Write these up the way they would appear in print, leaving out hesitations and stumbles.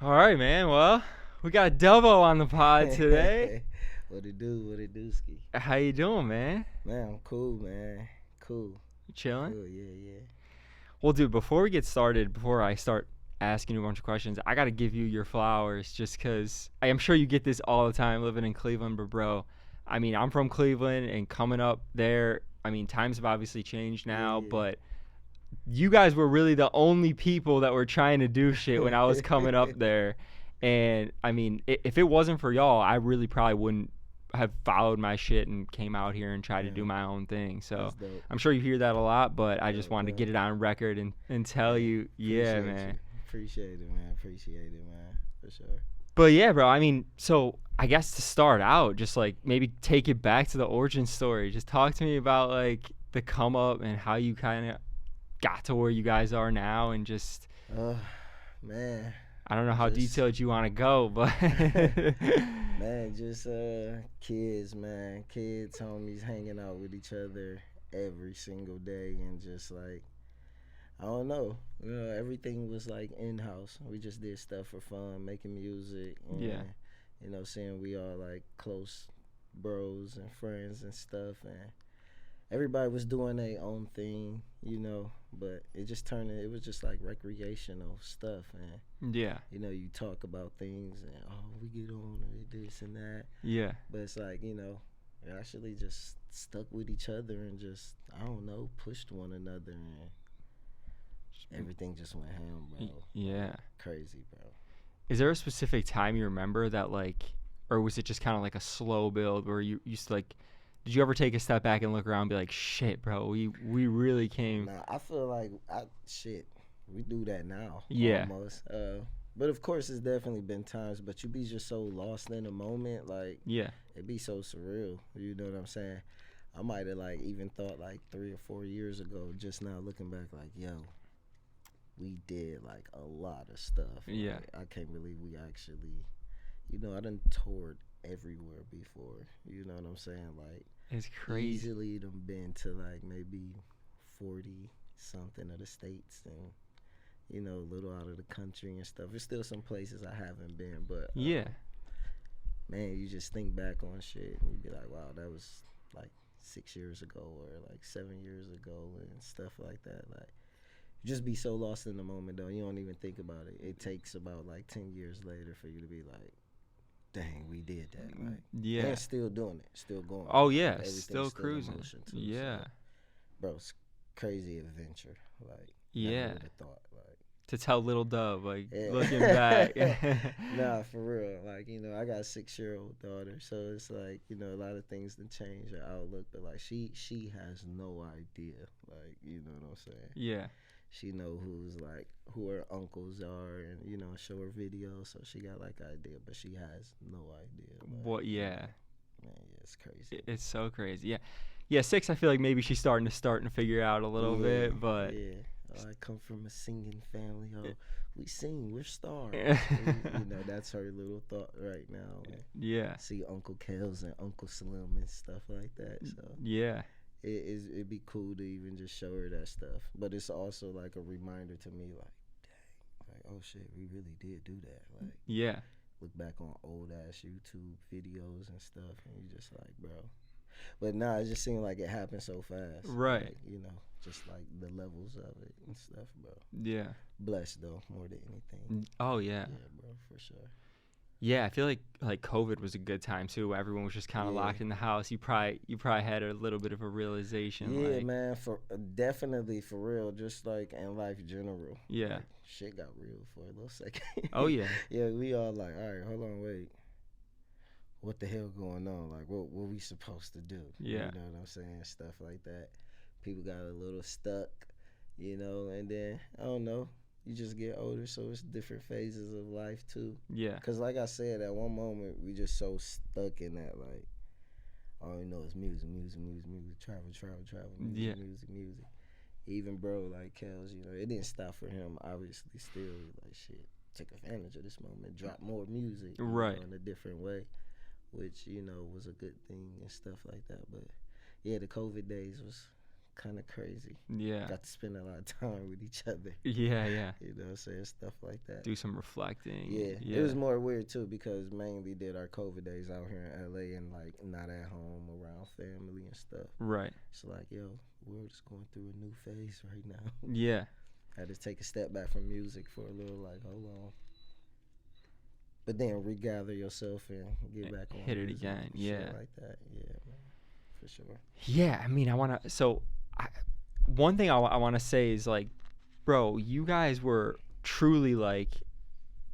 All right, man. Well, we got Dubbo on the pod today. What it do? What it do, ski? How you doing, man? Man, I'm cool, man. Cool. You chilling? Cool, yeah. Well, dude, before we get started, before I start asking you a bunch of questions, I got to give you your flowers just because I am sure you get this all the time living in Cleveland, but bro, I mean, I'm from Cleveland and coming up there, I mean, times have obviously changed now, Yeah. but you guys were really the only people that were trying to do shit when I was coming up there. And I mean, if it wasn't for y'all, I really probably wouldn't have followed my shit and came out here and tried to do Yeah. my own thing. So That's dope. I'm sure you hear that a lot, but I just Dope, wanted to get dope. it on record and tell Man, you, yeah, appreciate man. you. Appreciate it, man. Appreciate it, man. For sure. But yeah, bro, I mean, so I guess to start out, just like maybe take it back to the origin story. Just talk to me about like the come up and how you kind of got to where you guys are now, and just Man. I don't know how Just detailed you want to go, but man, just kids, man. Kids, homies hanging out with each other every single day and just like I don't know. Everything was like in house. We just did stuff for fun, making music and yeah, seeing we all like close bros and friends and stuff and everybody was doing their own thing, but it was just like recreational stuff and yeah, you talk about things and we get on and this and that. yeah. But it's like, we actually just stuck with each other and just I don't know, pushed one another and everything just went ham, bro. Yeah. Crazy, bro. Is there a specific time you remember that like, or was it just kind of like a slow build where you used to like? Did you ever take a step back and look around and be like, shit, bro, we really came? Nah, I feel like we do that now. Yeah. Almost. But of course, it's definitely been times. But you be just so lost in the moment, like Yeah. it be so surreal. You know what I'm saying? I might have like even thought like 3 or 4 years ago, just now looking back, like yo, we did like a lot of stuff. Yeah. Like, I can't believe we actually, I done toured everywhere before. You know what I'm saying? Like It's crazy. easily done been to like maybe 40 something of the states and a little out of the country and stuff. There's still some places I haven't been, but Yeah. man, you just think back on shit and you be like, wow, that was like 6 years ago or like 7 years ago and stuff like that. Like you just be so lost in the moment though. You don't even think about it. It takes about like 10 years later for you to be like, dang, we did that. Like, Yeah. and still doing it, still going. Oh yeah, Everything's still in cruising. motion, too, Yeah. so, bro, it's crazy adventure. Like, Yeah. never would have thought. Like, To tell little Dove, like yeah. looking back. Nah, for real. Like, I got a 6-year-old daughter, so it's like, a lot of things done change her outlook, but like, she has no idea. Like, you know what I'm saying? Yeah. She know who her uncles are, and show her videos, so she got like idea, but she has no idea. Like, What? Yeah. man, yeah, it's crazy. It's so crazy. Yeah. Yeah. 6. I feel like maybe she's starting to figure out a little Yeah, bit, but yeah. I come from a singing family. Oh, we sing. We're stars. yeah. That's her little thought right now. Yeah. See Uncle Kels and Uncle Slim and stuff like that. So Yeah. it'd be cool to even just show her that stuff. But it's also like a reminder to me, like, dang, like oh shit, we really did do that. Like Yeah. look back on old ass YouTube videos and stuff, and you just like, bro. But nah, it just seemed like it happened so fast. Right. Like, just like the levels of it and stuff, bro. Yeah. Blessed though, more than anything. Oh yeah. Yeah, bro, for sure. Yeah, I feel like COVID was a good time too. Everyone was just kind of Yeah. locked in the house. You probably had a little bit of a realization. Yeah, like, man, for definitely for real. Just like in life general. Yeah. Like, shit got real for a little second. Oh yeah. Yeah, we all like, all right, hold on, wait. What the hell going on? Like, what we supposed to do? Yeah. You know what I'm saying? Stuff like that. People got a little stuck, and then I don't know. You just get older, so it's different phases of life too. Yeah. Cause like I said, at one moment we just so stuck in that like, all you know is music, travel, Yeah. music. Even bro like Kels, it didn't stop for him. Obviously, still like shit. Take advantage of this moment, drop more music, Right. in a different way, which was a good thing and stuff like that. But yeah, the COVID days was kind of crazy. Yeah. Got to spend a lot of time with each other. Yeah, yeah. You know what I'm saying? Stuff like that. Do some reflecting. Yeah. Yeah. It was more weird too because mainly did our COVID days out here in LA and like not at home around family and stuff. Right. It's like, yo, we're just going through a new phase right now. Yeah. Had to take a step back from music for a little, like, hold on. But then regather yourself and get back on. Hit it music, again. shit Yeah. like that. Yeah, man. For sure. Yeah. I mean, one thing I want to say is like, bro, you guys were truly like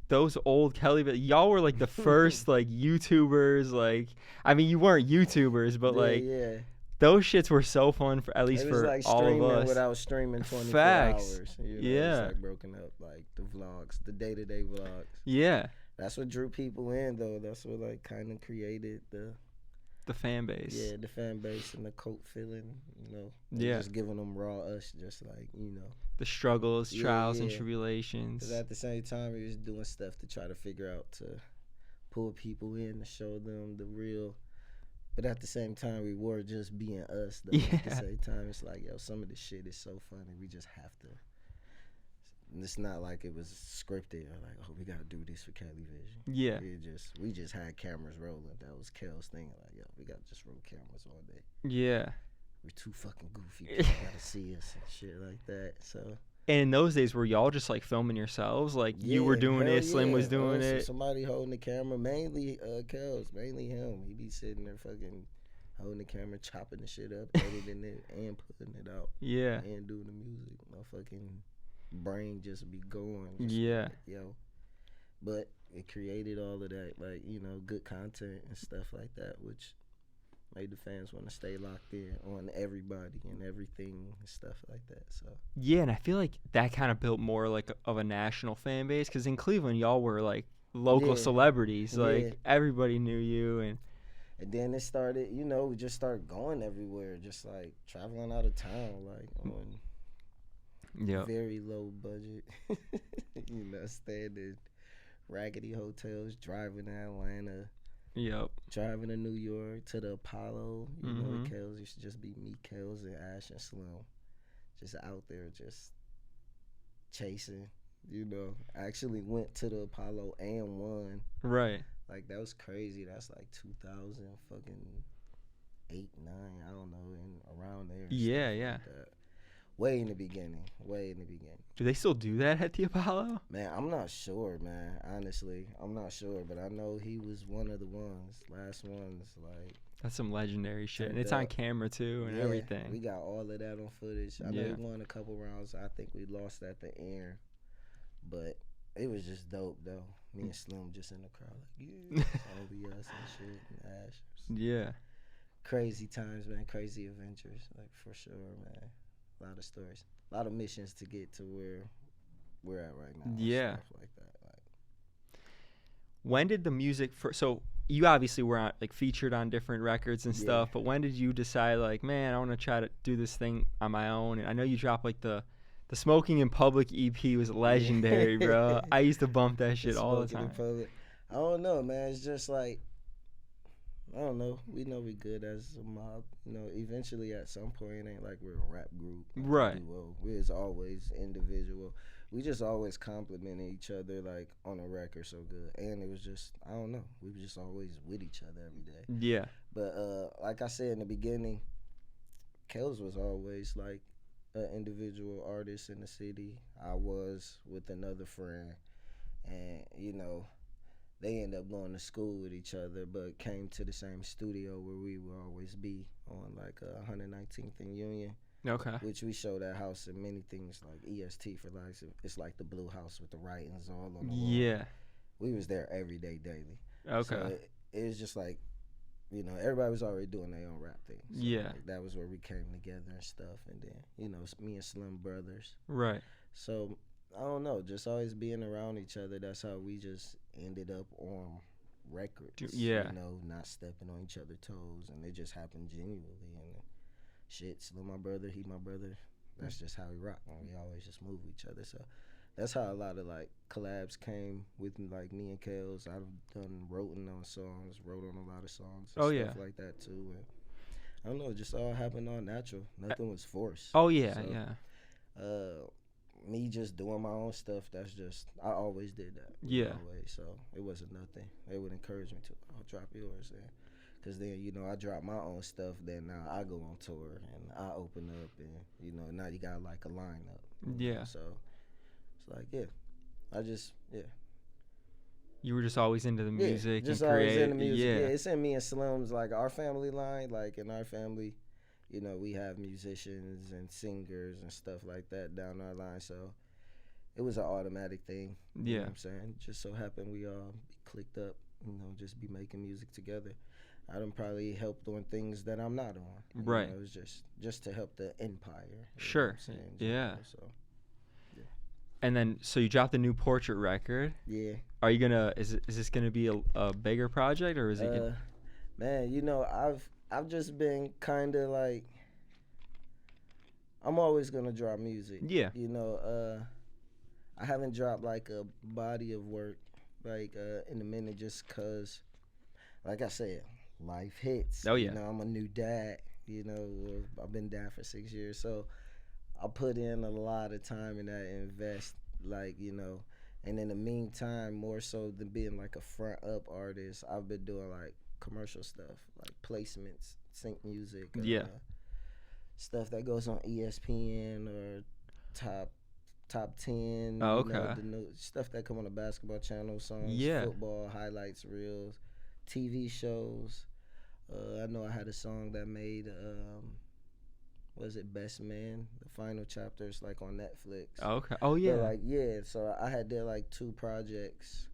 those old Kelly, y'all were like the first like YouTubers. Like, I mean, you weren't YouTubers, but like yeah. those shits were so fun for at least It was for like all of streaming us. without streaming 24 Facts. hours. You know, Yeah. It's like broken up, like the vlogs, the day-to-day vlogs. Yeah. That's what drew people in, though. That's what like kind of created The fan base. yeah, the fan base and the cult feeling. You know, Yeah. just giving them raw us, just like The struggles, Yeah, trials, and yeah. tribulations. Because at the same time, we was doing stuff to try to figure out to pull people in to show them the real. But at the same time, we were just being us. Though. At the Yeah. same time, it's like, yo, some of the shit is so funny. We just have to. And it's not like it was scripted or like, oh, we gotta do this for Cali Vision. Yeah. We just had cameras rolling. That was Kel's thing. Like, yo, we gotta just roll cameras all day. Yeah. We're too fucking goofy. People gotta see us and shit like that. So. And in those days, were y'all just like filming yourselves? Like you were Yeah, doing hell it, Slim was yeah. doing Or it. Somebody holding the camera, mainly Kels, mainly him. He be sitting there fucking holding the camera, chopping the shit up, editing it, and putting it out, Yeah. and doing the music. My fucking brain just be going. Just Yeah. like, yo. But it created all of that, like, good content and stuff like that, which made the fans want to stay locked in on everybody and everything and stuff like that. So Yeah, and I feel like that kind of built more like of a national fan base because in Cleveland, y'all were like local Yeah. celebrities. Like Yeah. everybody knew you, and then it started, we just started going everywhere, just like traveling out of town, like on yeah, very low budget, staying in raggedy hotels, driving to Atlanta, yep, driving to New York, to the Apollo. Mhm. Kels used to just be me, Kels, and Ash and Slim, just out there, just chasing. I actually went to the Apollo and won. right, Like, that was crazy. That's like 2000 fucking 8, 9, I don't know, and around there. Yeah, stuff yeah. Like that. Way in the beginning. Do they still do that at the Apollo? Man, I'm not sure, man. Honestly, I'm not sure, but I know he was one of the last ones. Like, That's some legendary shit, and Turned it's on up. camera too, and yeah, everything. we got all of that on footage. I know Yeah. he won a couple rounds. I think we lost at the end, but it was just dope, though. Me and Slim just in the crowd, like, yeah, OBS and shit, and Ash. Yeah, Crazy times, man. Crazy adventures, like, for sure, man. A lot of stories, a lot of missions to get to where we're at right now. and Yeah. stuff like that. Like, when did the music so you obviously were like featured on different records and Yeah. stuff, but when did you decide like, man, I want to try to do this thing on my own? And I know you dropped like the Smoking in Public EP was legendary, bro. I used to bump that shit all the Smoking in time. public. I don't know, man. It's just like, I don't know. We know we good as a mob. Eventually at some point, it ain't like we're a rap group. like a Right. duo. We're just always individual. We just always complimented each other, like, on a record so good. And it was just, I don't know. We were just always with each other every day. Yeah. But like I said in the beginning, Kels was always like an individual artist in the city. I was with another friend, and they ended up going to school with each other, but came to the same studio where we would always be on like 119th and Union, Okay. which we show that house in many things like EST for like it's like the blue house with the writings all on the wall. Yeah. We was there every day, daily. Okay. So it was just like, everybody was already doing their own rap thing. So, Yeah. like, that was where we came together and stuff. And then, it's me and Slim brothers. Right. So, I don't know, just always being around each other. That's how we just ended up on records. Yeah. Not stepping on each other's toes. And it just happened genuinely. And shit, Slim my brother, he my brother. That's just how we rock. And we always just move with each other. So, that's how a lot of like collabs came with like me and Kels. I've done wrote on songs, wrote on a lot of songs and Oh, stuff yeah. like that too. And I don't know. It just all happened all natural. Nothing was forced. Oh yeah, So, yeah, me just doing my own stuff. That's just I always did that. yeah, Always. So it wasn't nothing. They would encourage me to. I'll drop yours then. Cause then I drop my own stuff. Then now I go on tour and I open up and now you got like a lineup. yeah. So it's like I just You were just always into the music just and always create. in the music. Yeah, Yeah, it's in me and Slim's like our family line. Like in our family, we have musicians and singers and stuff like that down our line. So it was an automatic thing. You know yeah, what I'm saying? Just so happened we all be clicked up, just be making music together. I done probably helped on things that I'm not on. right. It was just to help the empire. You know what Sure. I'm saying? Yeah. So And then, so you dropped the new Portrait record. yeah. Are you gonna? Is this gonna be a bigger project, or is it? Man, I've just been kind of like I'm always gonna drop music. Yeah. I haven't dropped like a body of work like in a minute just cause, like I said, life hits. Oh yeah. I'm a new dad. I've been dad for 6 years, so I put in a lot of time in that and invest, and in the meantime, more so than being like a front up artist, I've been doing like commercial stuff, like placements, sync music, Yeah. stuff that goes on ESPN or top 10. Oh, okay. The new stuff that come on the basketball channel, songs, Yeah. football highlights, reels, TV shows. I know I had a song that made was it Best Man? The final chapter is like on Netflix. Okay. Oh yeah. But so I had did like 2 projects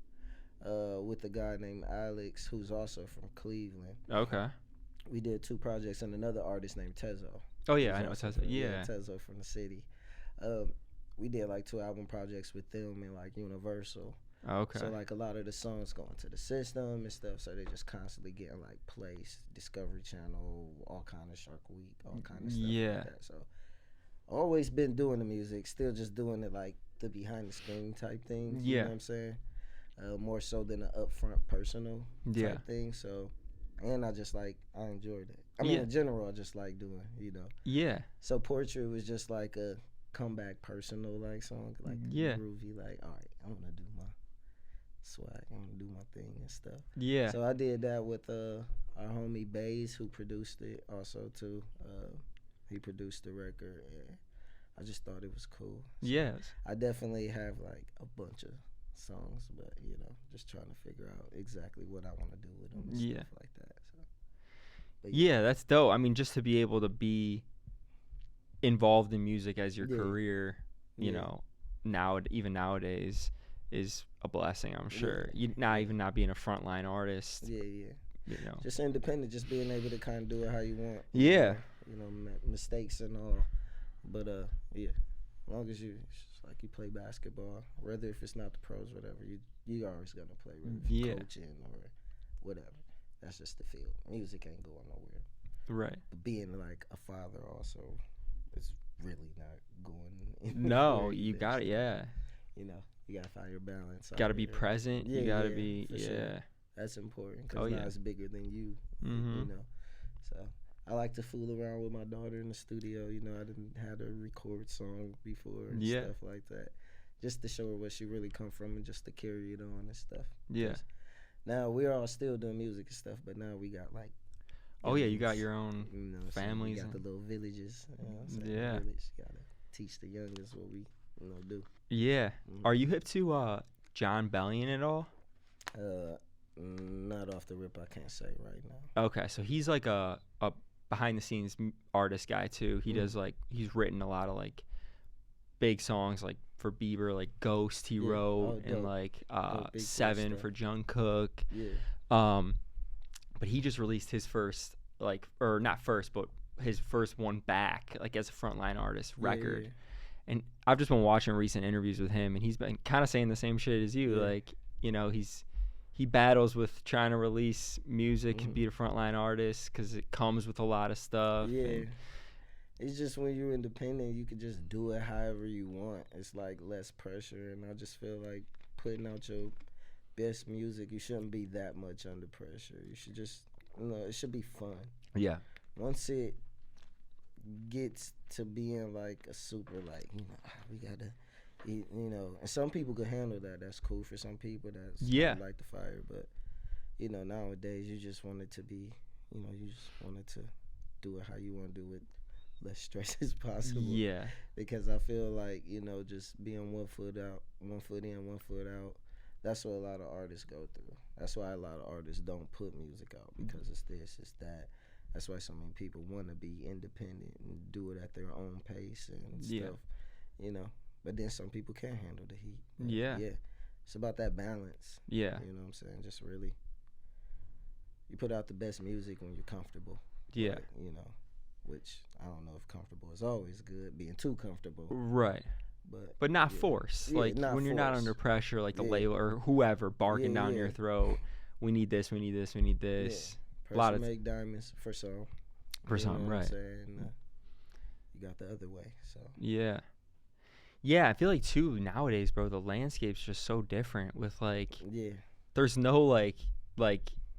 with a guy named Alex who's also from Cleveland. Okay. We did 2 projects and another artist named Tezo. Oh yeah, I know Tezo. Yeah. Tezo from the city. We did like 2 album projects with them and like Universal. Okay. So like a lot of the songs go into the system and stuff, so they just constantly getting like plays, Discovery Channel, all kind of Shark Week, all kind of stuff like that. So always been doing the music, still just doing it like the behind the screen type things. You know what I'm saying? More so than an upfront personal type thing. So, and I enjoyed it. I mean, in general, I just like doing, Yeah. So Portrait was just like a comeback personal like song, like groovy, like all right, I'm gonna do my swag, I'm gonna do my thing and stuff. Yeah. So I did that with our homie Baze, who produced it also too. He produced the record and I just thought it was cool. So yes. I definitely have like a bunch of songs, but just trying to figure out exactly what I want to do with them and stuff like that. So, yeah, that's dope. I mean, just to be able to be involved in music as your career, even nowadays is a blessing, I'm sure. You not being a frontline artist. Just independent, just being able to kind of do it how you want. Mistakes and all, but as long as it's like you play basketball, whether if it's not the pros, whatever, you always gonna play, whether if you're coaching or whatever. That's just the field. Music ain't going nowhere. Right. But being like a father also is really not going. No, you got it. Yeah. You gotta find your balance. Got to be present. You got to be. Sure. That's important because now it's bigger than you. So I like to fool around with my daughter in the studio. I didn't have her record song before and stuff like that, just to show her where she really come from and just to carry it on and stuff. Yeah. Now we're all still doing music and stuff, but now we got like. You got your own families. So we got the little villages. Yeah. Village. Gotta teach the youngest what we do. Yeah. Are you hip to John Bellion at all? Not off the rip, I can't say right now. Okay, so he's like a behind the scenes artist guy too. He does he's written a lot of like big songs like for Bieber, like Ghost he wrote, and like Seven for Jungkook. But he just released his first or not first, but his first one back like as a frontline artist record. Yeah. And I've just been watching recent interviews with him, and he's been kind of saying the same shit as you. Like, he battles with trying to release music and be a frontline artist because it comes with a lot of stuff. Yeah. It's just when you're independent, you can just do it however you want. It's like less pressure, and I just feel like putting out your best music, you shouldn't be that much under pressure. You should just, it should be fun. Yeah. once it gets to being like a super, like, we gotta, and some people could handle that. That's cool for some people. That's Yeah. like the fire, but nowadays you just want it to be, you just want it to do it how you want to do it, less stress as possible. Yeah. Because I feel like just being 1 foot out, 1 foot in, 1 foot out. That's what a lot of artists go through. That's why a lot of artists don't put music out, because it's this, it's that. That's why so many people want to be independent and do it at their own pace and stuff. But then some people can't handle the heat. Yeah. It's about that balance. Yeah. You know what I'm saying? Just really, you put out the best music when you're comfortable. Yeah. But, which I don't know if comfortable is always good, being too comfortable. Right. But not force. Like when you're not under pressure, like the label or whoever barking down your throat. We need this. We need this. We need this. A lot of make diamonds for some. For some, right? You got the other way. So. Yeah. Yeah, I feel like too nowadays, bro. The landscape's just so different. With like, there's no like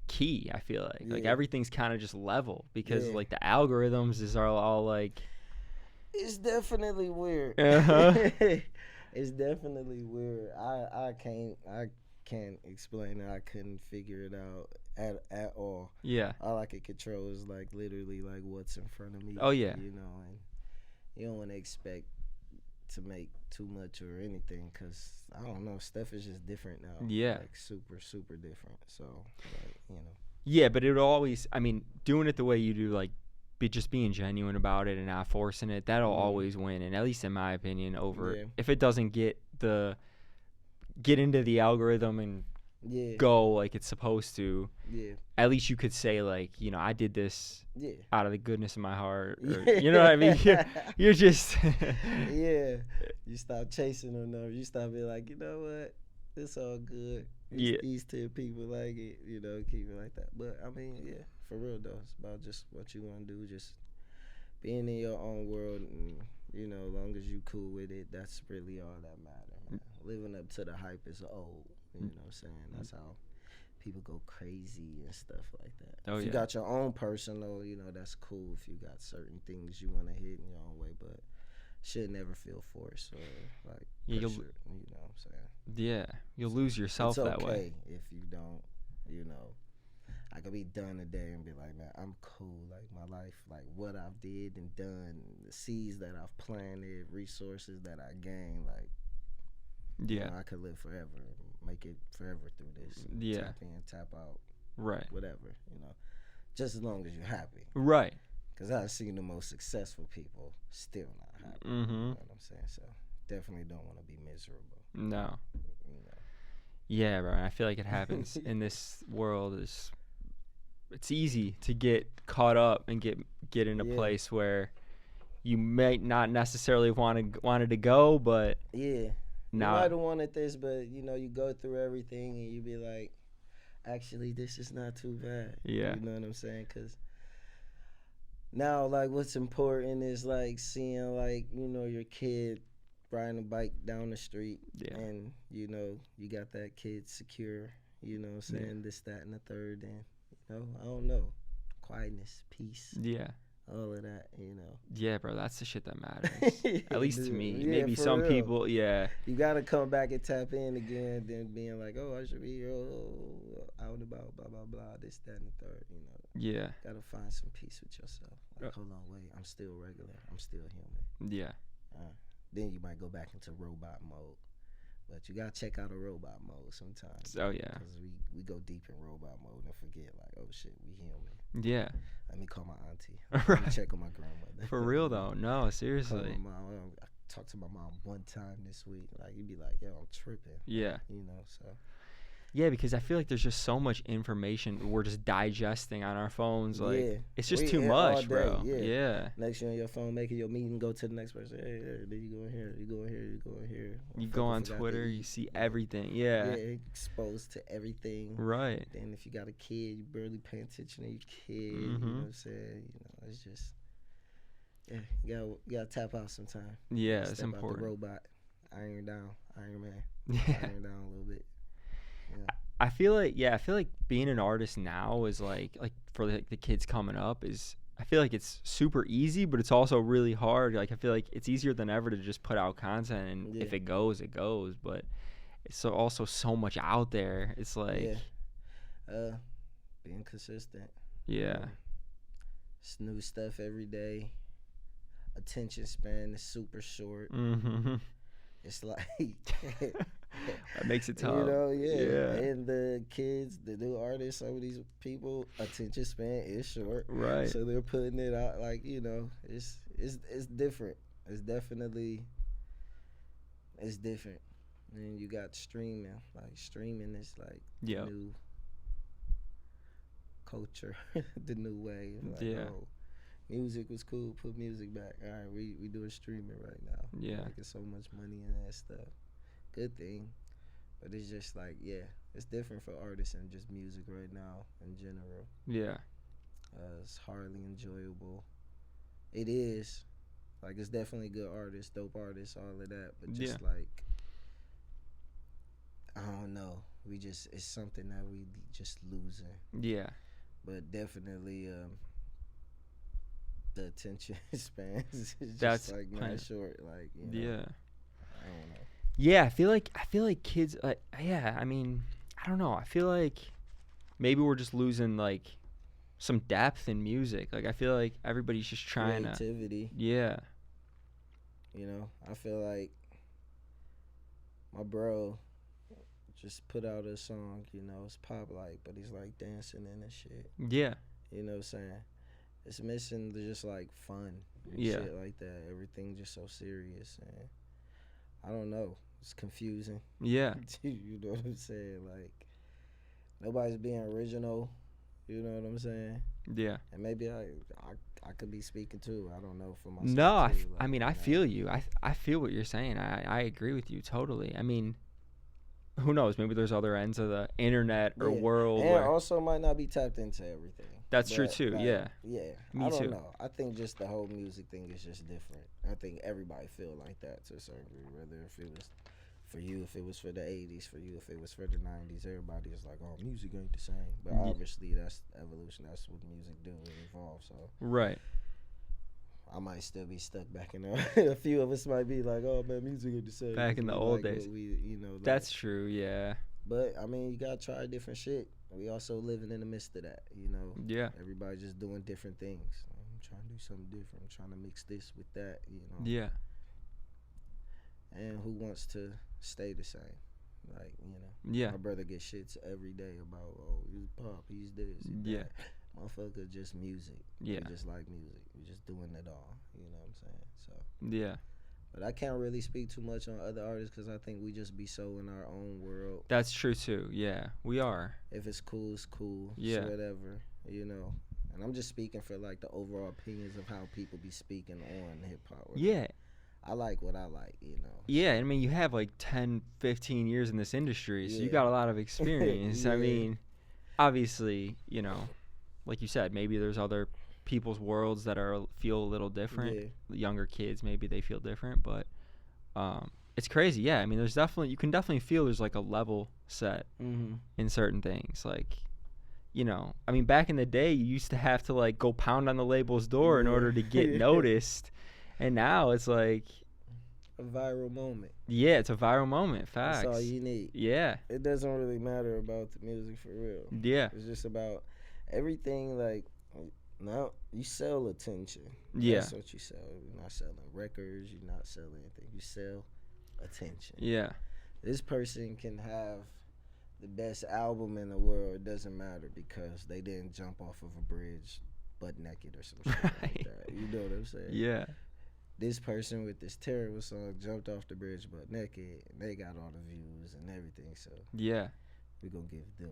key. I feel like everything's kind of just level, because like the algorithms are all like. It's definitely weird. It's definitely weird. I can't explain it. I couldn't figure it out at all. Yeah. All I can control is like literally like what's in front of me. Oh yeah. And you don't want to expect to make too much or anything, because I don't know, stuff is just different now. Yeah. Like super super different. So like, Yeah, but it would always. I mean, doing it the way you do, like. Just being genuine about it and not forcing it, that'll always win. And at least in my opinion, over if it doesn't get into the algorithm and go like it's supposed to, at least you could say like, I did this out of the goodness of my heart, or, you know what I mean? You're just you stop chasing them, though. You stop being like, you know what, it's all good. These 10 people like it, keep it like that. But I mean, for real though, it's about just what you want to do, just being in your own world, and as long as you cool with it, that's really all that matters, man. Living up to the hype is old, you know what I'm saying? That's how people go crazy and stuff like that. If you got your own personal, that's cool. If you got certain things you want to hit in your own way, but should never feel forced or like pressure, you know what I'm saying? Yeah, you'll lose yourself that way. If you don't, I could be done today and be like, man, I'm cool. Like my life, like what I've did and done, the seeds that I've planted, resources that I gained, like, I could live forever, make it forever through this. Tap in, tap out, right? Whatever, just as long as you're happy, right? Because I've seen the most successful people still not happy. You know what I'm saying? So definitely don't want to be miserable. No. Yeah, bro. I feel like it happens in this world. It's easy to get caught up and get in a place where you might not necessarily wanted to go, but you might have wanted this, but you go through everything and you be like, actually, this is not too bad. Yeah. You know what I'm saying? Because now, like, what's important is like seeing like your kid riding a bike down the street, and you got that kid secure. You know what I'm saying? This, that, and the third, and I don't know, quietness, peace, all of that, Yeah, bro, that's the shit that matters. At least to me. Maybe some real. people, you gotta come back and tap in again, then being like, oh, I should be out and about, blah blah blah, this, that, and the third. Yeah. Gotta find some peace with yourself. Like, hold on, wait, I'm still regular, I'm still human. Yeah. Then you might go back into robot mode. But you gotta check out a robot mode sometimes. Oh yeah. Because we go deep in robot mode and forget like, oh shit, we human. Yeah. Let me call my auntie. Let me check on my grandmother. For real though, no, seriously. Call my mom. I talked to my mom one time this week. Like you'd be like, yo, I'm tripping. Yeah. So. Yeah, because I feel like there's just so much information we're just digesting on our phones. Like it's just too much, bro. Yeah. Next, you're on your phone making your meeting, go to the next person. Hey, then you go in here, you go in here, you go in here. You go on Twitter, you see everything. Yeah. Exposed to everything. Right. Then if you got a kid, you barely paying attention to your kid. You know what I'm saying? It's just you gotta tap out sometime. Yeah, Step it's important. Out the robot, Iron Man. Yeah. Iron down a little bit. Yeah. I feel like being an artist now is like for the kids coming up is, I feel like it's super easy, but it's also really hard. Like I feel like it's easier than ever to just put out content, and Yeah. if it goes, it goes. But it's also so much out there. It's like, Yeah. Being consistent. yeah, It's new stuff every day. Attention span is super short. mm-hmm. It's like That makes it tough. you know, yeah. Yeah, And the kids, the new artists, some of these people, attention span is short. right. So they're putting it out like, it's different. It's definitely it's different. And you got streaming. Like streaming is like Yeah, the new culture, the new way. Like, yeah, oh, music was cool. Put music back. All right, we doing streaming right now. yeah, Making so much money in that stuff. Good thing, but it's just like it's different for artists and just music right now in general. yeah, It's hardly enjoyable. It is like it's definitely good artists, dope artists, all of that. But yeah. just like I don't know, it's something that we just losing. Yeah, But definitely the attention span is just that's like kind not of, short. Like yeah, I don't know. yeah. I feel like kids. Yeah, I mean, I don't know. I feel like maybe we're just losing like some depth in music. Like I feel like everybody's just trying to. Creativity. Yeah, I feel like my bro just put out a song. It's pop like, but he's like dancing in and shit. yeah, You know what I'm saying? It's missing the just like fun and yeah, shit like that. Everything just so serious and I don't know. It's confusing. yeah, You know what I'm saying? Like nobody's being original. You know what I'm saying? yeah. And maybe I could be speaking too. I don't know for myself. No, too. I mean, I feel you. I feel what you're saying. I agree with you totally. I mean, who knows? Maybe there's other ends of the internet or Yeah. world And where also might not be tapped into everything. that's true But, too. like, Yeah, Yeah. Me I don't too. know. I think just the whole music thing is just different. I think everybody feel like that to a certain degree. Whether if it was for you, if it was for the 80s, for you, if it was for the 90s, everybody is like, oh, music ain't the same. But Ye- obviously that's evolution. That's what music do. It evolves. So right. I might still be stuck back in there. A few of us might be like, oh, man, music ain't the same. Back in the old days. Like, That's true. Yeah, but I mean, you gotta try different shit. We also living in the midst of that, yeah, Everybody just doing different things. I'm trying to do something different. I'm trying to mix this with that, yeah, And who wants to stay the same? Like, yeah, my brother gets shits every day about, oh, he's pop, he's this, he's yeah, that. Motherfucker, just music. yeah, We just like music. We just doing it all. You know what I'm saying? So, yeah. but I can't really speak too much on other artists because I think we just be so in our own world. That's true too. Yeah, we are. If it's cool, it's cool. Yeah. It's whatever, And I'm just speaking for like the overall opinions of how people be speaking on hip hop. Yeah, I like what I like, yeah. I mean, you have like 10, 15 years in this industry, so you Yeah. got a lot of experience. I Yeah. mean, obviously, like you said, maybe there's other people's worlds that feel a little different. Yeah. Younger kids, maybe they feel different, but it's crazy. Yeah, I mean, you can definitely feel there's like a level set Mm-hmm. in certain things. Like, I mean, back in the day, you used to have to like go pound on the label's door in Yeah. order to get noticed, and now it's like, A viral moment. yeah, it's a viral moment. Facts. That's all you need. Yeah, It doesn't really matter about the music for real. yeah, It's just about everything. Like now, you sell attention. yeah, That's what you sell. You're not selling records. You're not selling anything. You sell attention. yeah, This person can have the best album in the world. It doesn't matter because they didn't jump off of a bridge butt naked or some shit Right. like that. You know what I'm saying? yeah, This person with this terrible song jumped off the bridge butt naked, and they got all the views and everything. So yeah, we're gonna give them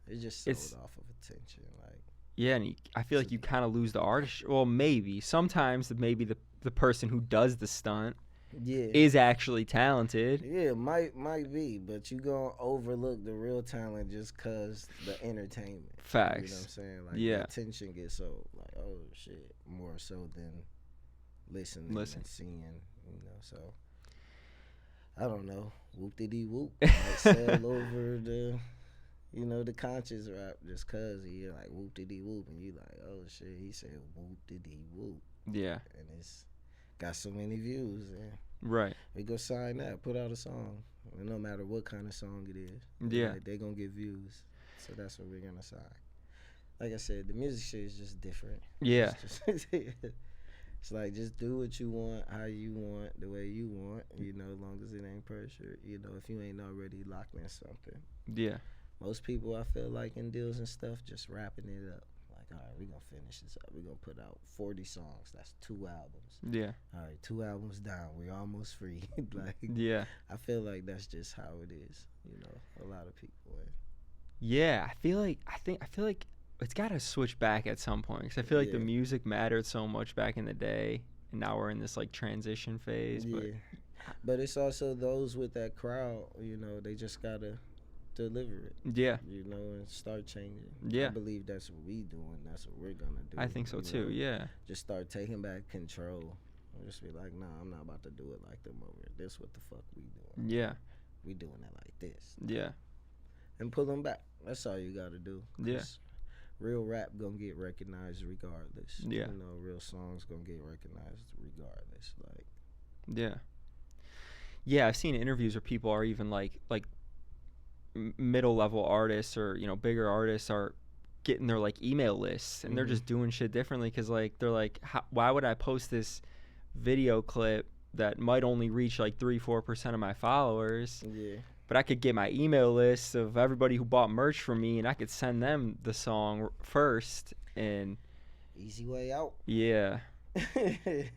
it's just sold It's- off of attention. Like yeah. And I feel like you kind of lose the artist. Well, maybe sometimes maybe the person who does the stunt yeah, is actually talented. yeah, might be, but you gonna overlook the real talent just cause the entertainment. You know what I'm Facts. saying? Like Yeah. the attention gets so like, oh shit, more so than listening Listen. and seeing. So I don't know. Whoop diddy whoop. Might sell over the You know, the conscious rap just cause he like whoop de dee whoop, and you like, oh shit, he said whoop de dee whoop, Yeah. and it's got so many views, and Right. we go sign that, put out a song, and no matter what kind of song it is, Yeah. like, they gonna get views, so that's what we're gonna sign. Like I said, the music shit is just different. Yeah. It's, it's like just do what you want, how you want, the way you want. You know, as long as it ain't pressure. You know, if you ain't already locked in something. Yeah. Most people, I feel like, in deals and stuff, just wrapping it up. Like, all right, we gonna finish this up. We gonna put out 40 songs. That's 2 albums. Yeah. All right, 2 albums down. We almost free. Like, Yeah. I feel like that's just how it is. You know, a lot of people. Yeah. I feel like it's got to switch back at some point, because I feel like the Yeah. music mattered so much back in the day, and now we're in this like transition phase. Yeah. But it's also those with that crowd, you know, they just gotta deliver it, Yeah. you know, and start changing. Yeah. I believe that's what we doing. That's what we're gonna do. I think so you too. know? Yeah. Just start taking back control. And just be like, nah, I'm not about to do it like them over here. This what the fuck we doing. Yeah. We doing it like this. Yeah. And pull them back. That's all you gotta do. Yeah. Real rap gonna get recognized regardless. Yeah. You know, real songs gonna get recognized regardless. Like, Yeah. Yeah, I've seen interviews where people are even like middle level artists, or bigger artists, are getting their like email lists, and they're Mhm. just doing shit differently, because like they're like, why would I post this video clip that might only reach like 3-4% of my followers, yeah. but I could get my email list of everybody who bought merch from me, and I could send them the song first, and Easy way out. yeah.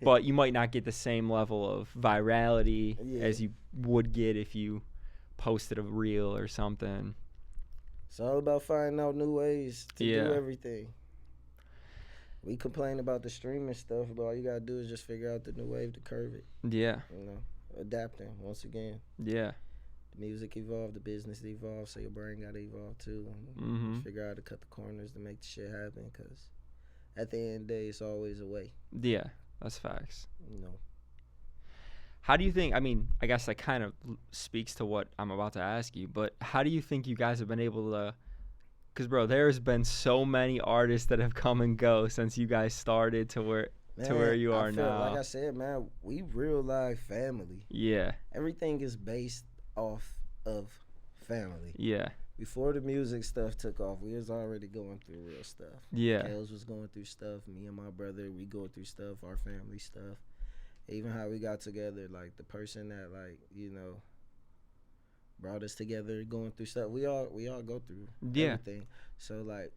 But you might not get the same level of virality Yeah. as you would get if you posted a reel or something. It's all about finding out new ways to Yeah. do everything. We complain about the streaming stuff, but all you gotta do is just figure out the new wave to curve it. Yeah. You know, adapting once again. Yeah. The music evolved, the business evolved, so your brain gotta evolve too. Mhm. Figure out how to cut the corners to make the shit happen, because at the end of the day, it's always a way. Yeah. That's facts. You know. How do you think, I guess that kind of speaks to what I'm about to ask you, but how do you think you guys have been able to, because bro, there's been so many artists that have come and go since you guys started to where you are I feel, now. Like I said, man, we real life family. Yeah. Everything is based off of family. Yeah. Before the music stuff took off, we was already going through real stuff. Yeah. Kels was going through stuff. Me and my brother, we go through stuff. Our family stuff. Even how we got together, like the person that, like, you know, brought us together, going through stuff. We all go through everything. So like,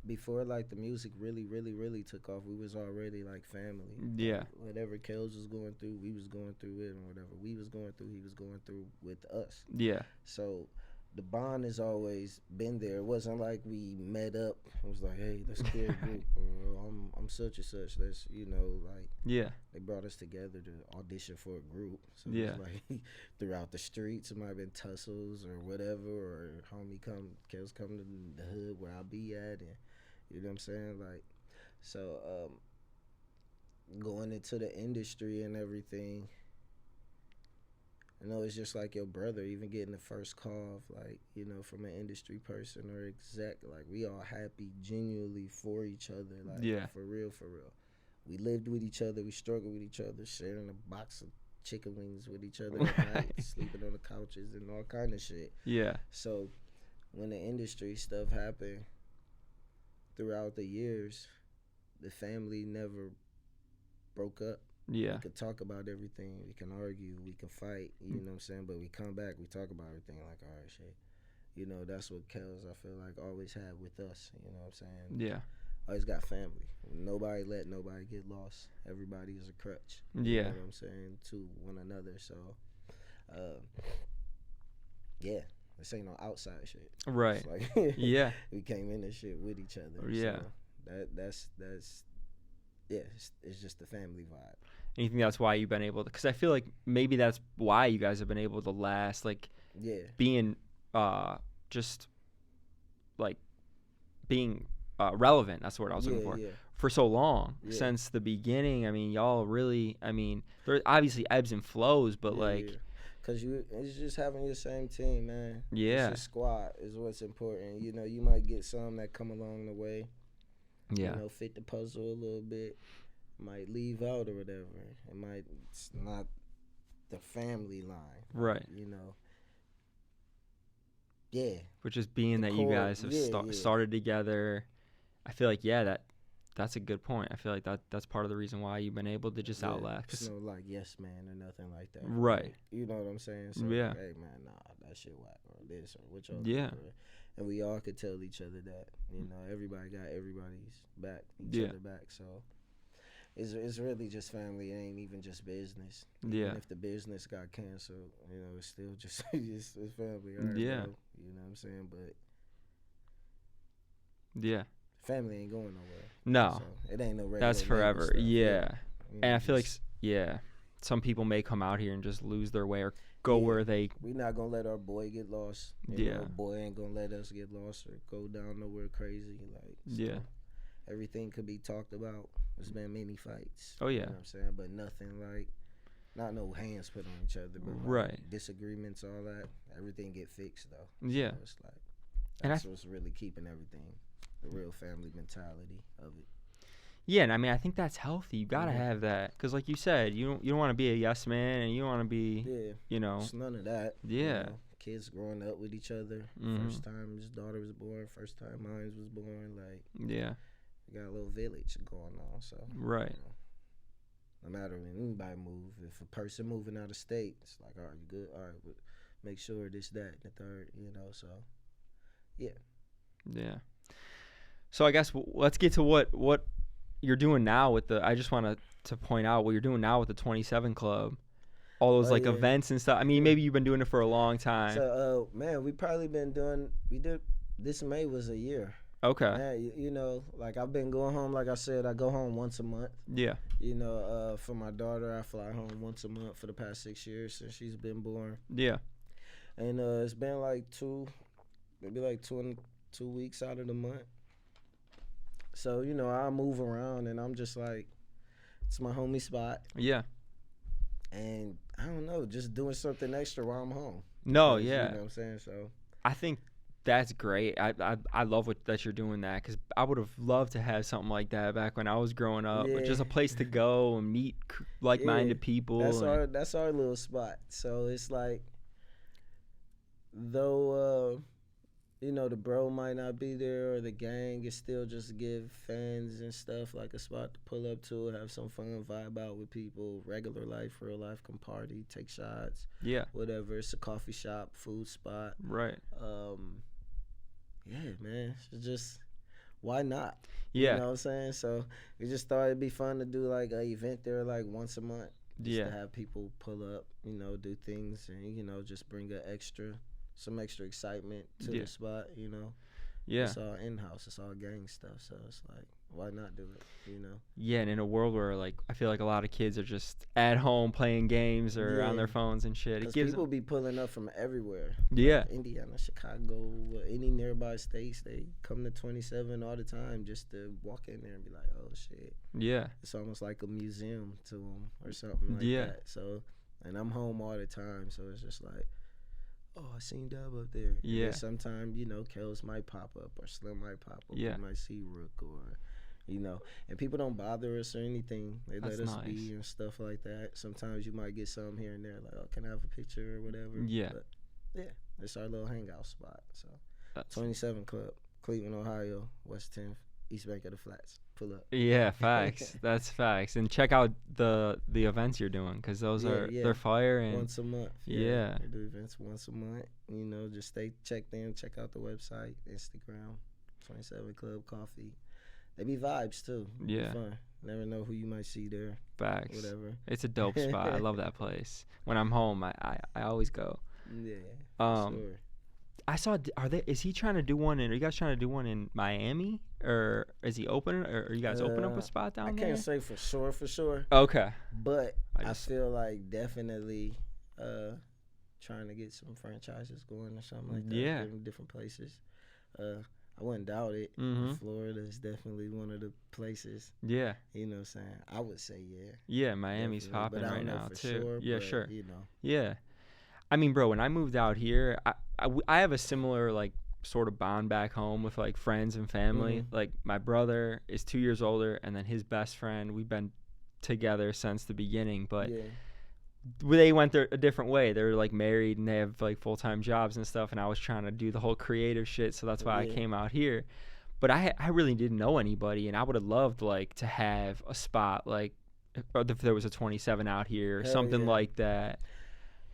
before like the music really took off, we was already like family. Yeah. Like, whatever Kels was going through, we was going through it, and whatever we was going through, he was going through with us. Yeah. So the bond has always been there. It wasn't like we met up. It was like, hey, let's create a group, or I'm such and such. Let's, you know, like, Yeah. they brought us together to audition for a group. So Yeah. it was like throughout the streets, it might have been tussles or whatever, or homie Kels come to the hood where I'll be at, and you know what I'm saying? Like, so going into the industry and everything, I know it's just like your brother, even getting the first call of, like, you know, from an industry person or exec, like, we all happy genuinely for each other, like, Yeah. for real. We lived with each other, we struggled with each other, sharing a box of chicken wings with each other at night, sleeping on the couches and all kind of shit. Yeah. So when the industry stuff happened throughout the years, the family never broke up. Yeah. We could talk about everything. We can argue. We can fight. You know what I'm saying? But we come back. We talk about everything. Like, all right, shit. You know, that's what Kels, I feel like, always had with us. You know what I'm saying? Yeah. Always got family. Nobody let nobody get lost. Everybody is a crutch. You Yeah. know what I'm saying? To one another. So, yeah. This ain't no outside shit. Right. It's like Yeah. we came in this shit with each other. Yeah. So that's yeah, it's just the family vibe. And you think that's why you've been able to, because I feel like maybe that's why you guys have been able to last, like, Yeah. being just like being relevant, that's the word I was looking for, Yeah. for so long. Yeah. Since the beginning. Y'all really, there obviously ebbs and flows, but Yeah, like, yeah. Cause it's just having your same team, man. It's Yeah. your squad is what's important. You know, you might get some that come along the way. Yeah. You know, fit the puzzle a little bit. Might leave out or whatever. It's not the family line. Right. You know. Yeah. But just being The that you core, guys have started together, I feel like that's a good point. I feel like that's part of the reason why you've been able to just outlast. It's no like yes man or nothing like that. Right. Like, you know what I'm saying? So, Yeah. Like, hey man, nah, that shit whack or this or what y'all Yeah. doing. And we all could tell each other that. You know, everybody got everybody's back, Yeah. other back. So it's really just family. It ain't even just business. Yeah. Even if the business got canceled, you know, it's still just it's family. All right, Yeah. bro. You know what I'm saying? But Yeah. family ain't going nowhere. No. So it ain't no regular That's neighbor forever. stuff. Yeah. You And know, I feel like just- some people may come out here and just lose their way or go Yeah. where they. we not gonna let our boy get lost. Yeah. Boy ain't gonna let us get lost or go down nowhere crazy. Like, so Yeah. everything could be talked about. There's been many fights. Oh, You yeah. know what I'm saying? But nothing like, not no hands put on each other. But like Right. disagreements, all that. Everything get fixed though. Yeah. So it's like, And that's what's really keeping everything. The real family mentality of it. Yeah, and I mean, I think that's healthy. You gotta Mhm. have that, because like you said, you don't want to be a yes man, and you don't want to be, Yeah. you know. It's none of that. Yeah. You know, kids growing up with each other. Mhm. First time his daughter was born. First time mine was born. Like, Yeah. we got a little village going on. So, Right. you know, no matter when anybody move, if a person moving out of state, it's like, all right, you good? All right, but make sure this, that, and the third, you know, so, yeah. Yeah. So I guess let's get to what you're doing now with the. I just want to point out what you're doing now with the 27 Club. All those Oh, yeah. events and stuff. I mean, maybe you've been doing it for a long time. So, man, we probably been doing, this May was a year. Okay. Man, you know, like I've been going home, like I said, I go home once a month. Yeah. You know, for my daughter, I fly home once a month for the past 6 years since she's been born. Yeah. And it's been like maybe like 2 weeks out of the month. So, you know, I move around and I'm just like, it's my homie spot. Yeah. And I don't know, just doing something extra while I'm home. No. Because, Yeah. You know what I'm saying? So, I think that's great. I love that you're doing that, because I would have loved to have something like that back when I was growing up. Yeah. Just a place to go and meet like-minded people. that's our little spot. So it's like, though, you know, the bro might not be there or the gang, is still just give fans and stuff like a spot to pull up to, have some fun, vibe out with people. Regular life, real life, can party, take shots, Yeah. whatever. It's a coffee shop, food spot. Right. Yeah, man. It's just, why not? Yeah. You know what I'm saying? So we just thought it'd be fun to do like an event there like once a month. Just Yeah. to have people pull up, you know, do things and, you know, just bring some extra excitement to Yeah. the spot, you know. Yeah. It's all in-house. It's all gang stuff. So it's like, why not do it, you know? Yeah, and in a world where like I feel like a lot of kids are just at home playing games or on their Yeah. phones and shit. It Because gives people be pulling up from everywhere. Yeah. Like Indiana, Chicago, any nearby states, they come to 27 all the time just to walk in there and be like, oh, shit. Yeah. It's almost like a museum to them or something like Yeah. that. So, and I'm home all the time, so it's just like, oh, I seen Dub up there. Yeah. Sometimes, you know, Kels might pop up or Slim might pop up. Yeah. You might see Rook or, you know, and people don't bother us or anything. They That's let us nice. be and stuff like that. Sometimes you might get some here and there, like, oh, can I have a picture or whatever? Yeah. But yeah, it's our little hangout spot. So, That's- 27 Club, Cleveland, Ohio, West 10th, East Bank of the Flats. Pull up. Yeah, facts. That's facts. And check out the events you're doing, because those they're fire. And Once a month. Yeah. We do events once a month. You know, just stay checked in, check out the website, Instagram, 27 Club Coffee. They be vibes too. Yeah. Be fun. Never know who you might see there. facts. Whatever. It's a dope spot. I love that place. When I'm home, I always go. Yeah. Sure. I saw. Is he trying to do one? Are you guys trying to do one in Miami, or is he opening? Or are you guys open up a spot down I there? can't say for sure. Okay. But I I just- feel like definitely trying to get some franchises going or something like that. Yeah. In different places. I wouldn't doubt it. Mhm. Florida is definitely one of the places. Yeah. You know what I'm saying? I would say yeah. Yeah. Miami's Definitely, popping but I right don't know now for too. Sure, Yeah. but, Sure. You know. Yeah. I mean, bro, when I moved out here, I have a similar like sort of bond back home with like friends and family. Mm-hmm. Like my brother is 2 years older, and then his best friend. We've been together since the beginning, but Yeah. they went a different way. They're like married and they have like full-time jobs and stuff, and I was trying to do the whole creative shit, so that's why I Yeah. came out here. But I really didn't know anybody, and I would have loved like to have a spot like if there was a 27 out here or Hell something yeah. like that.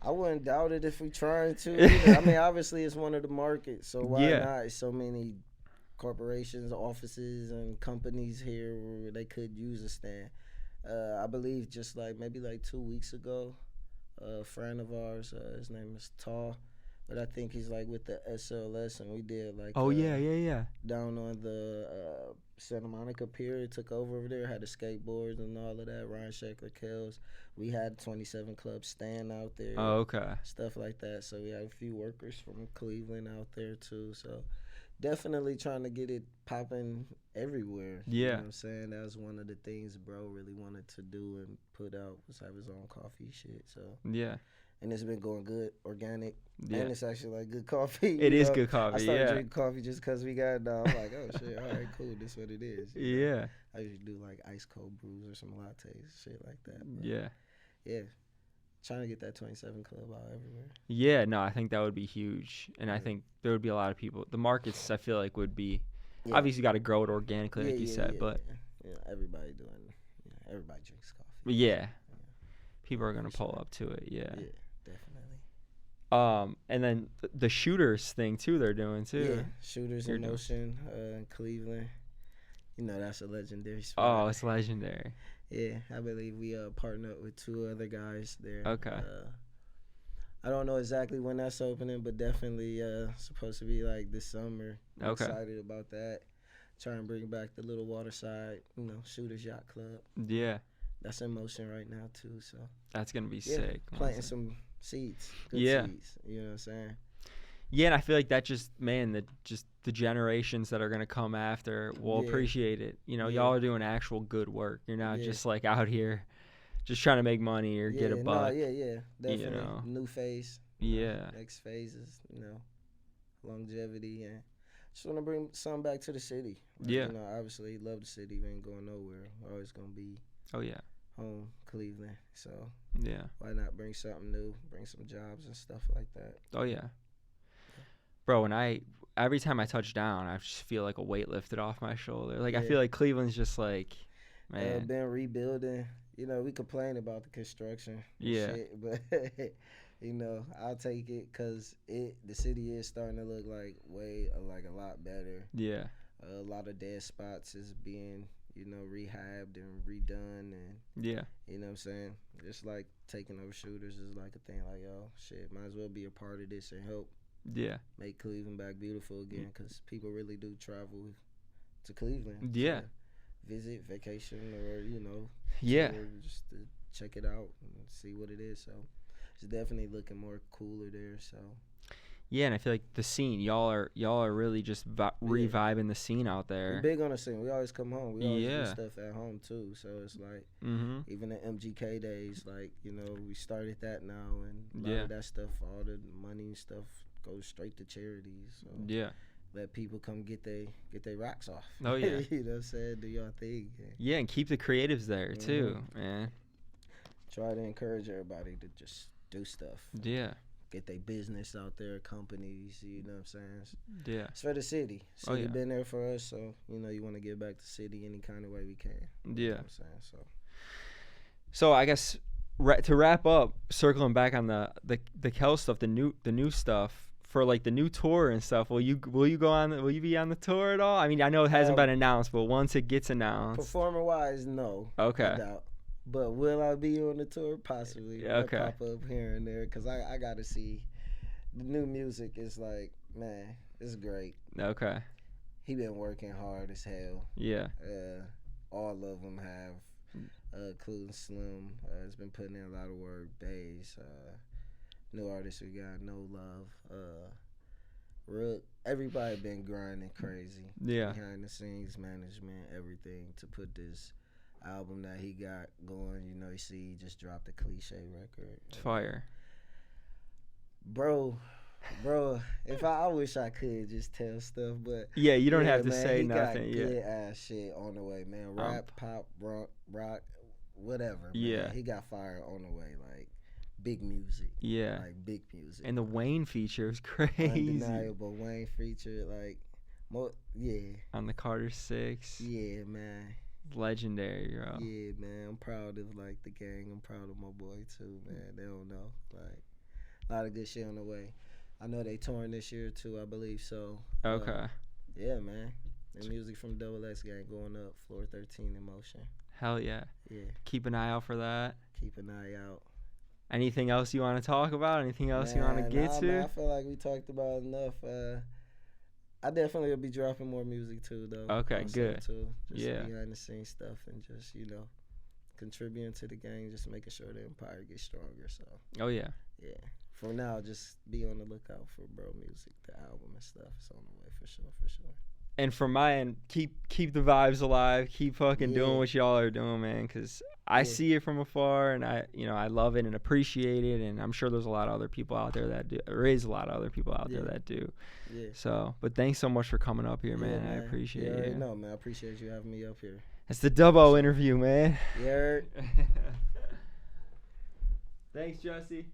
I wouldn't doubt it if we trying to either. I mean, obviously it's one of the markets, so why Yeah. not? So many corporations, offices, and companies here where they could use a stand. I believe just like maybe like 2 weeks ago, a friend of ours, his name is Tall, but I think he's like with the SLS, and we did like Oh yeah. down on the Santa Monica Pier. Took over there, had the skateboards and all of that. Ryan Sheckler Kells. We had 27 Club stand out there. Oh, okay. Stuff like that. So we had a few workers from Cleveland out there too. So definitely trying to get it popping everywhere. You know Yeah. what I'm saying? That was one of the things bro really wanted to do and put out was have his own coffee shit. So Yeah. and it's been going good, organic, Yeah. and it's actually like good coffee. It you is know? good I coffee. started Yeah. drinking coffee just because we got I'm like, oh shit, all right, cool, this what it is. you know? Yeah. I usually do like ice cold brews or some lattes, shit like that. But Yeah. yeah, trying to get that 27 Club out everywhere. Yeah, no, I think that would be huge. And I Yeah. think there would be a lot of people. The markets, I feel like, would be Yeah. obviously got to grow it organically, like you said, but yeah, everybody doing, everybody drinks coffee. yeah, people are for going to pull sure. up to it. Yeah. Yeah, definitely. And then the shooters thing, too, they're doing, too. Yeah, Shooters You're in doing- Motion in Cleveland. You know, that's a legendary spot. Oh, it's legendary. Yeah, I believe we partnered up with 2 other guys there. Okay. I don't know exactly when that's opening, but definitely supposed to be like this summer. I'm Okay. excited about that. Try and bring back the little waterside, Shooters Yacht Club. Yeah, That's in motion right now too. So that's going to be yeah, sick. planting honestly. some seeds, good Yeah. seeds. You know what I'm saying? Yeah, and I feel like that just, man, the generations that are going to come after will Yeah. appreciate it. Yeah. Y'all are doing actual good work. You're not Yeah. just like out here just trying to make money or get a buck. Yeah, definitely. know. New phase. Yeah. Next phases, longevity, and just want to bring something back to the city. Yeah. Obviously love the city. We ain't going nowhere. We're always gonna be Oh, yeah. home, Cleveland. So Yeah. why not bring something new, bring some jobs and stuff like that. Oh, yeah. Bro, every time I touch down, I just feel like a weight lifted off my shoulder. Like, I Yeah. feel like Cleveland's just like, man. Been rebuilding. We complain about the construction. and Yeah. Shit, but I'll take it because the city is starting to look like like a lot better. Yeah. A lot of dead spots is being rehabbed and redone, and Yeah. you know what I'm saying, just like taking over Shooters is like a thing. Like, yo, shit, might as well be a part of this and help Yeah. make Cleveland back beautiful again, because people really do travel to Cleveland. Yeah. To visit, vacation, or Yeah. tour just to check it out and see what it is. So it's definitely looking more cooler there. So Yeah, and I feel like the scene, y'all are really just reviving the scene out we're there. big on the scene. We always come home. We always Yeah. do stuff at home too. So it's like, Mm-hmm. even the MGK days, like, we started that now, and a lot Yeah. of that stuff, all the money and stuff goes straight to charities. So Yeah. let people come get they rocks off. Oh, yeah. You know what I'm saying? Do your thing. And Yeah, and keep the creatives there too, man. try to encourage everybody to just do stuff. Yeah. Get their business out there, companies, you know what I'm saying? Yeah. It's for the city. Oh, City yeah. been there for us, so, you want to give back to the city any kind of way we can. You know Yeah. what I'm saying? So I guess to wrap up, circling back on the Kel stuff, the new stuff for like the new tour and stuff. Will you be on the tour at all? I mean, I know it hasn't been announced, but once it gets announced, Performer-wise, no. Okay. I doubt. But will I be on the tour? Possibly. Yeah, okay. I'll pop up here and there, because I got to see. The new music is like, man, it's great. Okay. He been working hard as hell. Yeah. All of them have, including Slim. Has been putting in a lot of work. Bass. New artists we got, No Love. Rook. Everybody been grinding crazy. Yeah. Behind the scenes, management, everything to put this album that he got going. You see, he just dropped a Cliche record. It's fire. bro. Bro, if I wish I could just tell stuff, but Yeah, you don't yeah, have to man, say he got nothing. Yeah. good ass shit on the way, man. Rap, pop, rock, whatever, man. Yeah. He got fire on the way, like big music, Yeah. like big music. And the Wayne feature is crazy. Undeniable Wayne feature, like, yeah, On the Carter 6. yeah, man. Legendary, bro. Yeah, man. I'm proud of like the gang. I'm proud of my boy too, man. They don't know, like, a lot of good shit on the way. I know they touring this year too. I believe so. Okay. Yeah, man. The music from Dubxx gang going up. Floor 13 in motion. Hell yeah. Yeah. Keep an eye out for that. Keep an eye out. Anything else you want to talk about? Anything else you want to get to? Man, I feel like we talked about enough. I definitely will be dropping more music too, though. Okay, good. Too. Just Yeah. behind the scenes stuff and just, contributing to the gang, just making sure the empire gets stronger. So. Oh yeah. Yeah. For now, just be on the lookout for Bro Music, the album and stuff. It's on the way for sure, for sure. And from my end, keep the vibes alive. Keep fucking doing what y'all are doing, man. Cause I see it from afar, and I love it and appreciate it. And I'm sure there's a lot of other people out there that do. There is a lot of other people out there that do. Yeah. So, but thanks so much for coming up here, man. I appreciate it. No, man. I appreciate you having me up here. It's the Dubbo interview, man. Yeah. Thanks, Jesse.